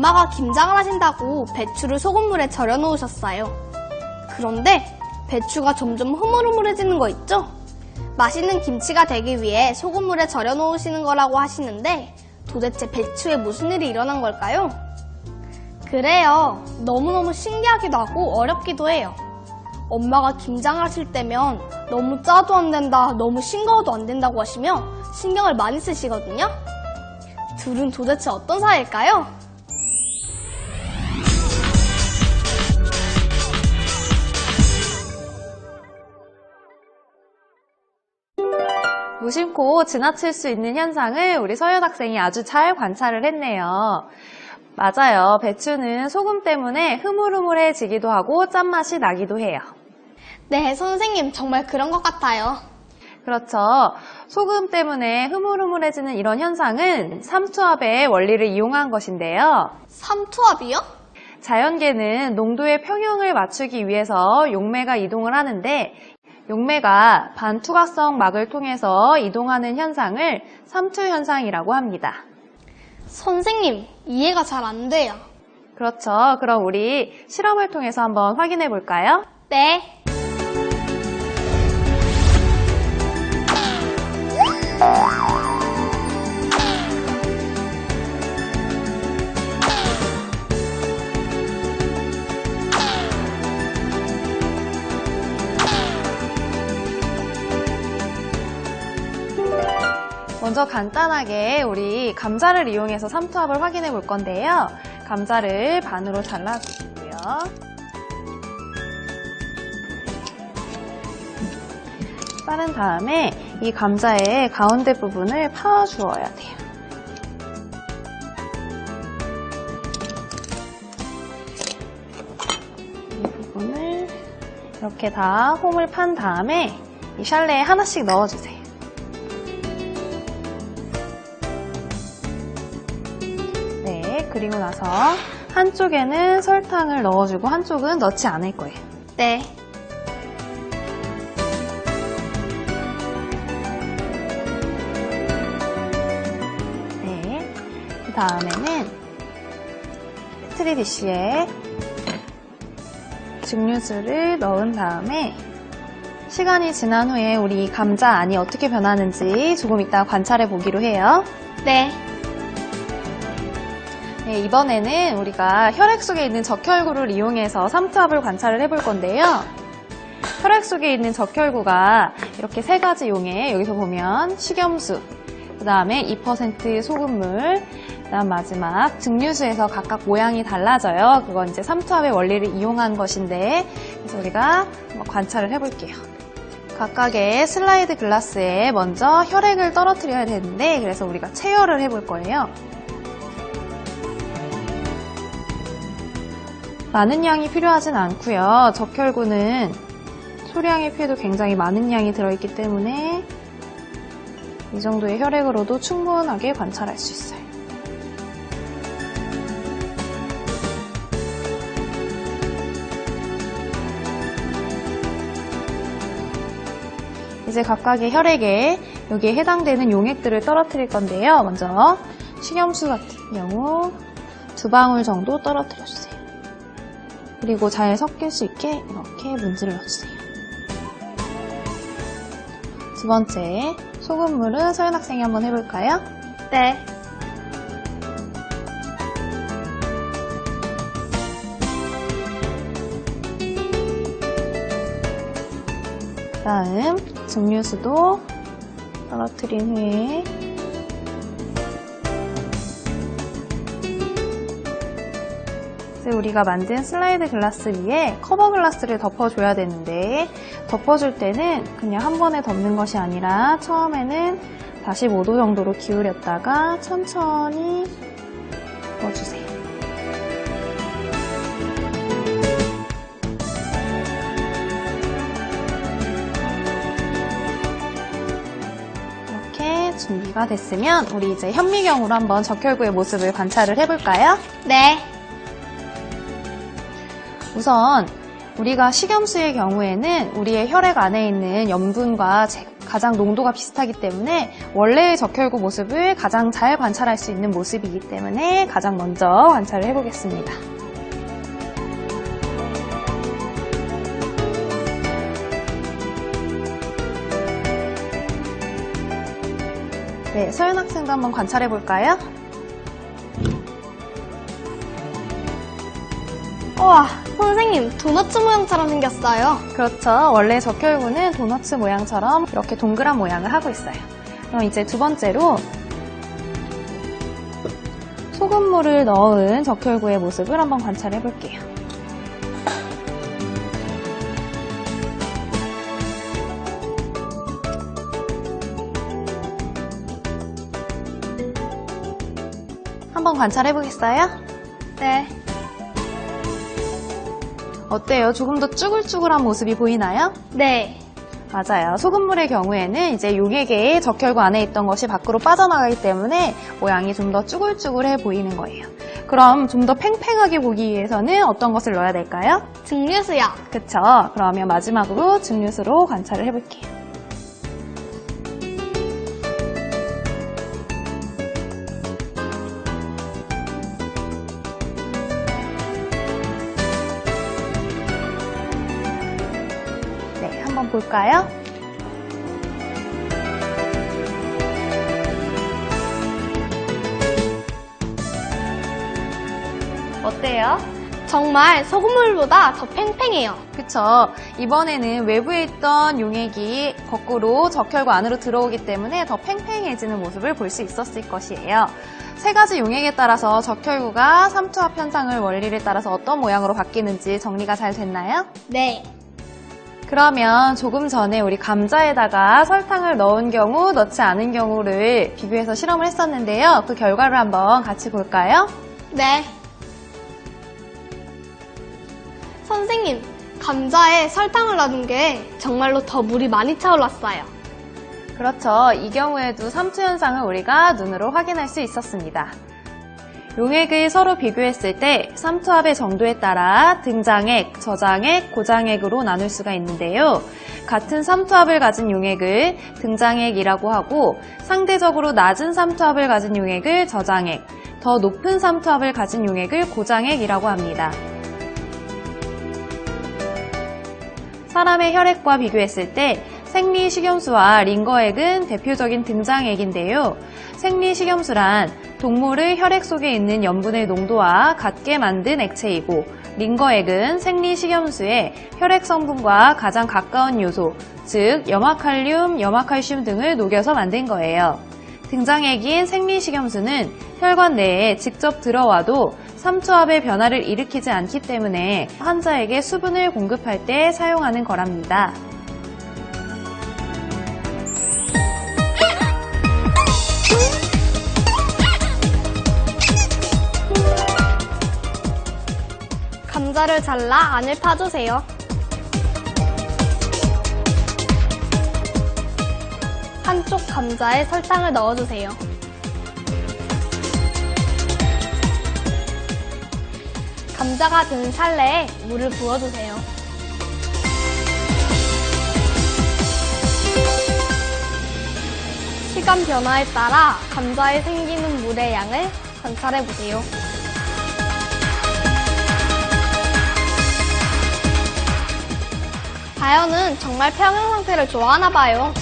엄마가 김장을 하신다고 배추를 소금물에 절여 놓으셨어요. 그런데 배추가 점점 흐물흐물해지는 거 있죠? 맛있는 김치가 되기 위해 소금물에 절여 놓으시는 거라고 하시는데 도대체 배추에 무슨 일이 일어난 걸까요? 그래요. 너무너무 신기하기도 하고 어렵기도 해요. 엄마가 김장을 하실 때면 너무 짜도 안 된다, 너무 싱거워도 안 된다고 하시며 신경을 많이 쓰시거든요. 둘은 도대체 어떤 사이일까요? 무심코 지나칠 수 있는 현상을 우리 서연 학생이 아주 잘 관찰을 했네요. 맞아요. 배추는 소금 때문에 흐물흐물해지기도 하고 짠맛이 나기도 해요. 네, 선생님 정말 그런 것 같아요. 그렇죠. 소금 때문에 흐물흐물해지는 이런 현상은 삼투압의 원리를 이용한 것인데요. 삼투압이요? 자연계는 농도의 평형을 맞추기 위해서 용매가 이동을 하는데 용매가 반투각성 막을 통해서 이동하는 현상을 삼투현상이라고 합니다. 선생님, 이해가 잘 안 돼요. 그렇죠. 그럼 우리 실험을 통해서 한번 확인해 볼까요? 네. 먼저 간단하게 우리 감자를 이용해서 삼투압을 확인해 볼 건데요. 감자를 반으로 잘라주시고요. 자른 다음에 이 감자의 가운데 부분을 파주어야 돼요. 이 부분을 이렇게 다 홈을 판 다음에 이 샬레에 하나씩 넣어주세요. 그리고 나서 한쪽에는 설탕을 넣어주고 한쪽은 넣지 않을 거예요. 네. 네. 그 다음에는 페트리 디쉬에 증류수를 넣은 다음에 시간이 지난 후에 우리 감자 안이 어떻게 변하는지 조금 이따 관찰해 보기로 해요. 네. 네, 이번에는 우리가 혈액 속에 있는 적혈구를 이용해서 삼투압을 관찰을 해볼 건데요. 혈액 속에 있는 적혈구가 이렇게 세 가지 용해, 여기서 보면 식염수, 그 다음에 2% 소금물, 그 다음 마지막 증류수에서 각각 모양이 달라져요. 그건 이제 삼투압의 원리를 이용한 것인데, 그래서 우리가 한번 관찰을 해볼게요. 각각의 슬라이드 글라스에 먼저 혈액을 떨어뜨려야 되는데, 그래서 우리가 체열을 해볼 거예요. 많은 양이 필요하진 않고요. 적혈구는 소량의 피에도 굉장히 많은 양이 들어있기 때문에 이 정도의 혈액으로도 충분하게 관찰할 수 있어요. 이제 각각의 혈액에 여기에 해당되는 용액들을 떨어뜨릴 건데요. 먼저 식염수 같은 경우 2방울 정도 떨어뜨려 주세요. 그리고 잘 섞일 수 있게 이렇게 문지를 넣어주세요. 두 번째, 소금물은 서연 학생이 한번 해볼까요? 네. 그 다음, 증류수도 떨어뜨린 후에 우리가 만든 슬라이드 글라스 위에 커버 글라스를 덮어줘야 되는데 덮어줄 때는 그냥 한 번에 덮는 것이 아니라 처음에는 45도 정도로 기울였다가 천천히 덮어주세요. 이렇게 준비가 됐으면 우리 이제 현미경으로 한번 적혈구의 모습을 관찰을 해볼까요? 네. 우선 우리가 식염수의 경우에는 우리의 혈액 안에 있는 염분과 가장 농도가 비슷하기 때문에 원래의 적혈구 모습을 가장 잘 관찰할 수 있는 모습이기 때문에 가장 먼저 관찰을 해보겠습니다. 네, 서연 학생도 한번 관찰해 볼까요? 우와, 선생님, 도넛 모양처럼 생겼어요. 그렇죠. 원래 적혈구는 도넛 모양처럼 이렇게 동그란 모양을 하고 있어요. 그럼 이제 두 번째로 소금물을 넣은 적혈구의 모습을 한번 관찰해 볼게요. 한번 관찰해 보겠어요? 네. 어때요? 조금 더 쭈글쭈글한 모습이 보이나요? 네. 맞아요. 소금물의 경우에는 이제 용액에 적혈구 안에 있던 것이 밖으로 빠져나가기 때문에 모양이 좀 더 쭈글쭈글해 보이는 거예요. 그럼 좀 더 팽팽하게 보기 위해서는 어떤 것을 넣어야 될까요? 증류수요. 그쵸? 그러면 마지막으로 증류수로 관찰을 해볼게요. 네, 한번 볼까요? 어때요? 정말 소금물보다 더 팽팽해요. 그쵸. 이번에는 외부에 있던 용액이 거꾸로 적혈구 안으로 들어오기 때문에 더 팽팽해지는 모습을 볼 수 있었을 것이에요. 세 가지 용액에 따라서 적혈구가 삼투압 현상을 원리를 따라서 어떤 모양으로 바뀌는지 정리가 잘 됐나요? 네. 그러면 조금 전에 우리 감자에다가 설탕을 넣은 경우, 넣지 않은 경우를 비교해서 실험을 했었는데요. 그 결과를 한번 같이 볼까요? 네. 선생님, 감자에 설탕을 넣은 게 정말로 더 물이 많이 차올랐어요. 그렇죠. 이 경우에도 삼투 현상을 우리가 눈으로 확인할 수 있었습니다. 용액을 서로 비교했을 때 삼투압의 정도에 따라 등장액, 저장액, 고장액으로 나눌 수가 있는데요. 같은 삼투압을 가진 용액을 등장액이라고 하고 상대적으로 낮은 삼투압을 가진 용액을 저장액, 더 높은 삼투압을 가진 용액을 고장액이라고 합니다. 사람의 혈액과 비교했을 때 생리식염수와 링거액은 대표적인 등장액인데요. 생리식염수란 동물의 혈액 속에 있는 염분의 농도와 같게 만든 액체이고 링거액은 생리식염수의 혈액 성분과 가장 가까운 요소, 즉 염화칼륨, 염화칼슘 등을 녹여서 만든 거예요. 등장액인 생리식염수는 혈관 내에 직접 들어와도 삼투압의 변화를 일으키지 않기 때문에 환자에게 수분을 공급할 때 사용하는 거랍니다. 감자를 잘라 안을 파주세요. 한쪽 감자에 설탕을 넣어주세요. 감자가 든 찰레에 물을 부어주세요. 시간 변화에 따라 감자에 생기는 물의 양을 관찰해보세요. 자연은 정말 평형 상태를 좋아하나 봐요.